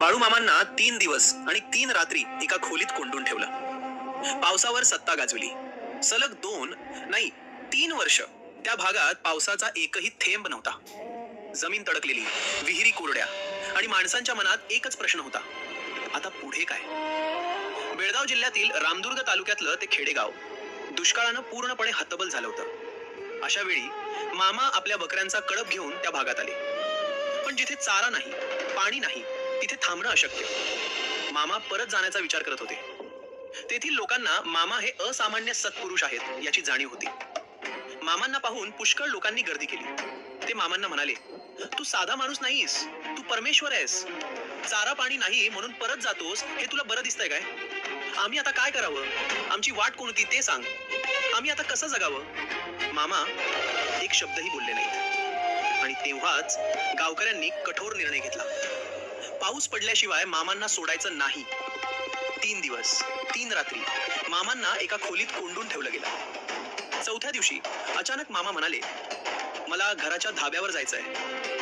बाळूमामांना 3 दिवस आणि 3 रात्री एका खोलीत कोंडून ठेवलं. पावसावर सत्ता गाजविली. सलग 2 नाही 3 वर्ष त्या भागात पावसाचा एकही थेंब नव्हता. जमीन तडकलेली, विहिरी कोरड्या आणि माणसांच्या मनात एकच प्रश्न होता, आता पुढे काय? बेळगाव जिल्ह्यातील रामदुर्ग तालुक्यातलं ते खेडेगाव दुष्काळानं पूर्णपणे हतबल झालं होतं. अशा वेळी मामा आपल्या बकऱ्यांचा कळप घेऊन त्या भागात आले. पण जिथे चारा नाही, पाणी नाही, तिथे थांबणं अशक्य. मामा परत जाण्याचा विचार करत होते. तेथील लोकांना मामा हे असामान्य सत्पुरुष आहेत याची जाणीव होती. मामांना पाहून पुष्कळ लोकांनी गर्दी केली. ते मामांना म्हणाले, तू साधा माणूस नाहीस, तू परमेश्वर आहेस. चारा पाणी नाही म्हणून परत जातोस हे तुला बरं दिसतंय काय? आम्ही आता काय करावं? आमची वाट कोणती ते सांग. आम्ही आता कसं जगावं? मामा एक शब्दही बोलले नाहीत. आणि तेव्हाच गावकऱ्यांनी कठोर निर्णय घेतला. पाऊस पडल्याशिवाय मामांना सोडायचं नाही. 3 दिवस 3 रात्री मामांना एका खोलीत कोंडून ठेवलं गेलं. चौथ्या दिवशी अचानक मामा म्हणाले, मला घराच्या धाब्यावर जायचंय,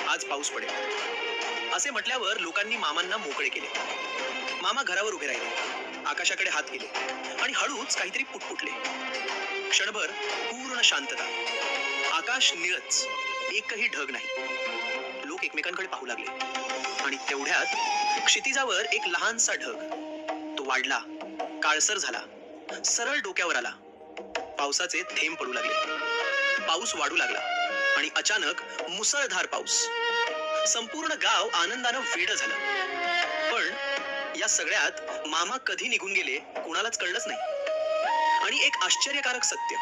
आज पाऊस पडेल. असे म्हटल्यावर लोकांनी मामांना मोकळे केले. मामा घरावर उभे राहिले, आकाशाकडे हात केले आणि हळूच काहीतरी पुटपुटले. क्षणभर पूर्ण शांतता. आकाश निळच, एकही ढग नाही. लोक एकमेकांकडे पाहू लागले आणि तेवढ्यात क्षितिजावर एक लहानसा ढग. तो वाढला, काळसर झाला, सरळ डोक्यावर आला. पावसाचे थेंब पडू लागले. पाऊस वाढू लागला आणि अचानक मुसळधार पाऊस. संपूर्ण गाव आनंदानं वेडं झालं. पण या सगळ्यात मामा कधी निघून गेले कोणालाच कळलंच नाही. आणि एक आश्चर्यकारक सत्य,